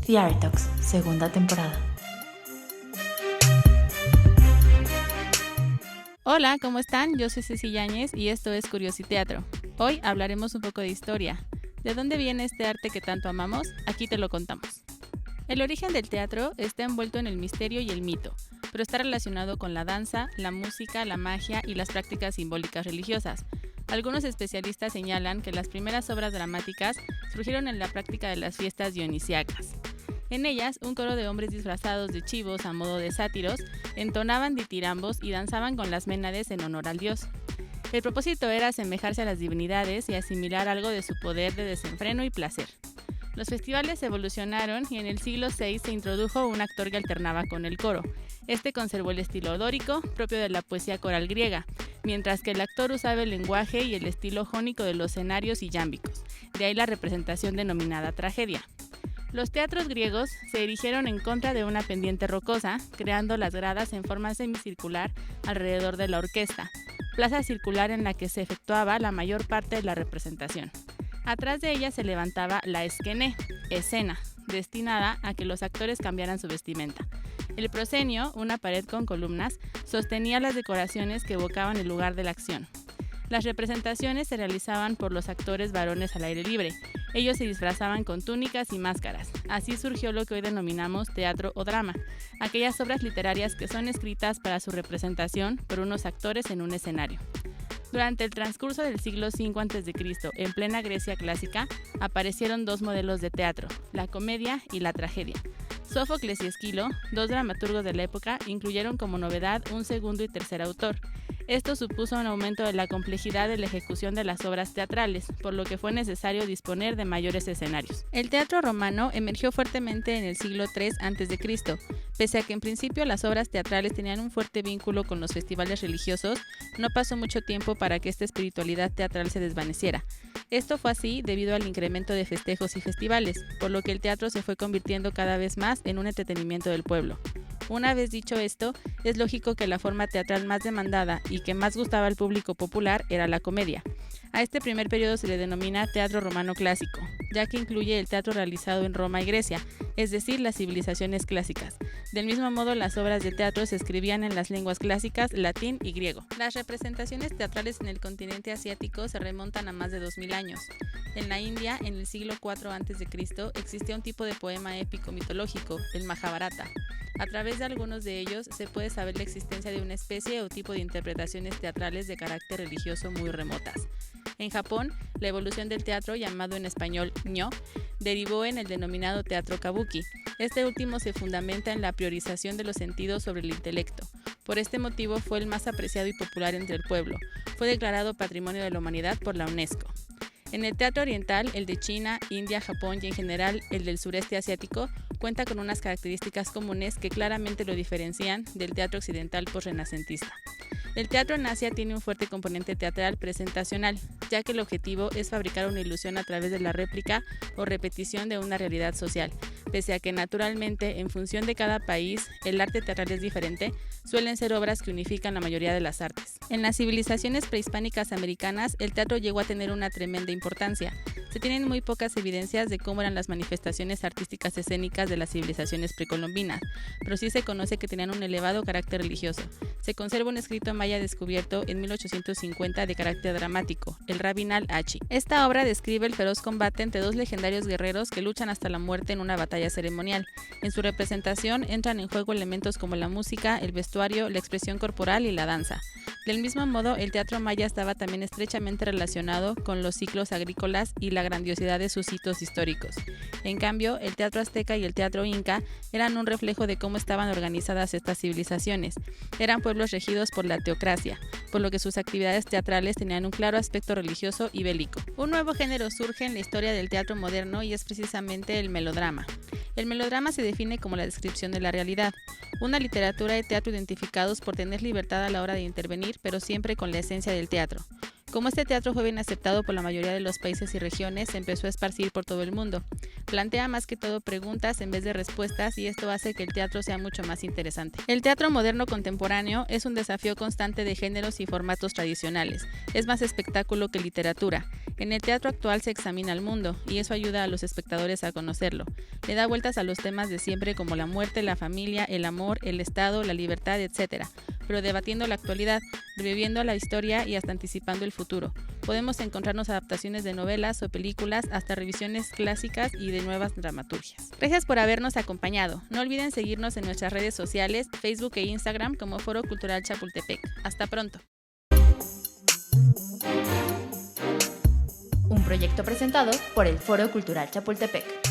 The Art Talks, segunda temporada. Hola, ¿cómo están? Yo soy Ceci Yáñez y esto es Curiositeatro. Hoy hablaremos un poco de historia. ¿De dónde viene este arte que tanto amamos? Aquí te lo contamos. El origen del teatro está envuelto en el misterio y el mito, pero está relacionado con la danza, la música, la magia y las prácticas simbólicas religiosas. Algunos especialistas señalan que las primeras obras dramáticas surgieron en la práctica de las fiestas dionisíacas. En ellas, un coro de hombres disfrazados de chivos a modo de sátiros entonaban ditirambos y danzaban con las ménades en honor al dios. El propósito era asemejarse a las divinidades y asimilar algo de su poder de desenfreno y placer. Los festivales evolucionaron y en el siglo VI se introdujo un actor que alternaba con el coro. Este conservó el estilo dórico, propio de la poesía coral griega, mientras que el actor usaba el lenguaje y el estilo jónico de los escenarios y yámbicos, de ahí la representación denominada tragedia. Los teatros griegos se erigieron en contra de una pendiente rocosa, creando las gradas en forma semicircular alrededor de la orquesta, plaza circular en la que se efectuaba la mayor parte de la representación. Atrás de ella se levantaba la esquené, escena, destinada a que los actores cambiaran su vestimenta. El proscenio, una pared con columnas, sostenía las decoraciones que evocaban el lugar de la acción. Las representaciones se realizaban por los actores varones al aire libre. Ellos se disfrazaban con túnicas y máscaras. Así surgió lo que hoy denominamos teatro o drama, aquellas obras literarias que son escritas para su representación por unos actores en un escenario. Durante el transcurso del siglo V a.C., en plena Grecia clásica, aparecieron dos modelos de teatro, la comedia y la tragedia. Sófocles y Esquilo, dos dramaturgos de la época, incluyeron como novedad un segundo y tercer autor. Esto supuso un aumento de la complejidad de la ejecución de las obras teatrales, por lo que fue necesario disponer de mayores escenarios. El teatro romano emergió fuertemente en el siglo III a.C. Pese a que en principio las obras teatrales tenían un fuerte vínculo con los festivales religiosos, no pasó mucho tiempo para que esta espiritualidad teatral se desvaneciera. Esto fue así debido al incremento de festejos y festivales, por lo que el teatro se fue convirtiendo cada vez más en un entretenimiento del pueblo. Una vez dicho esto, es lógico que la forma teatral más demandada y que más gustaba al público popular era la comedia. A este primer periodo se le denomina teatro romano clásico, ya que incluye el teatro realizado en Roma y Grecia, es decir, las civilizaciones clásicas. Del mismo modo, las obras de teatro se escribían en las lenguas clásicas, latín y griego. Las representaciones teatrales en el continente asiático se remontan a más de 2000 años. En la India, en el siglo IV a.C., existía un tipo de poema épico mitológico, el Majábharata. A través de algunos de ellos se puede saber la existencia de una especie o tipo de interpretaciones teatrales de carácter religioso muy remotas. En Japón, la evolución del teatro, llamado en español Nyo, derivó en el denominado teatro kabuki. Este último se fundamenta en la priorización de los sentidos sobre el intelecto. Por este motivo fue el más apreciado y popular entre el pueblo. Fue declarado Patrimonio de la Humanidad por la UNESCO. En el teatro oriental, el de China, India, Japón y en general el del sureste asiático, cuenta con unas características comunes que claramente lo diferencian del teatro occidental posrenacentista. El teatro en Asia tiene un fuerte componente teatral presentacional, ya que el objetivo es fabricar una ilusión a través de la réplica o repetición de una realidad social. Pese a que naturalmente, en función de cada país, el arte teatral es diferente, suelen ser obras que unifican la mayoría de las artes. En las civilizaciones prehispánicas americanas, el teatro llegó a tener una tremenda importancia. Se tienen muy pocas evidencias de cómo eran las manifestaciones artísticas escénicas de las civilizaciones precolombinas, pero sí se conoce que tenían un elevado carácter religioso. Se conserva un escrito maya descubierto en 1850 de carácter dramático, el Rabinal Achi. Esta obra describe el feroz combate entre dos legendarios guerreros que luchan hasta la muerte en una batalla ceremonial. En su representación entran en juego elementos como la música, el vestuario, la expresión corporal y la danza. Del mismo modo, el teatro maya estaba también estrechamente relacionado con los ciclos agrícolas y la grandiosidad de sus hitos históricos. En cambio, el teatro azteca y el teatro inca eran un reflejo de cómo estaban organizadas estas civilizaciones. Eran pueblos regidos por la teocracia, por lo que sus actividades teatrales tenían un claro aspecto religioso y bélico. Un nuevo género surge en la historia del teatro moderno y es precisamente el melodrama. El melodrama se define como la descripción de la realidad, una literatura y teatro identificados por tener libertad a la hora de intervenir, pero siempre con la esencia del teatro. Como este teatro fue bien aceptado por la mayoría de los países y regiones, se empezó a esparcir por todo el mundo. Plantea más que todo preguntas en vez de respuestas y esto hace que el teatro sea mucho más interesante. El teatro moderno contemporáneo es un desafío constante de géneros y formatos tradicionales. Es más espectáculo que literatura. En el teatro actual se examina el mundo y eso ayuda a los espectadores a conocerlo. Le da vueltas a los temas de siempre como la muerte, la familia, el amor, el Estado, la libertad, etc., pero debatiendo la actualidad, reviviendo la historia y hasta anticipando el futuro. Podemos encontrarnos adaptaciones de novelas o películas, hasta revisiones clásicas y de nuevas dramaturgias. Gracias por habernos acompañado. No olviden seguirnos en nuestras redes sociales, Facebook e Instagram como Foro Cultural Chapultepec. Hasta pronto. Un proyecto presentado por el Foro Cultural Chapultepec.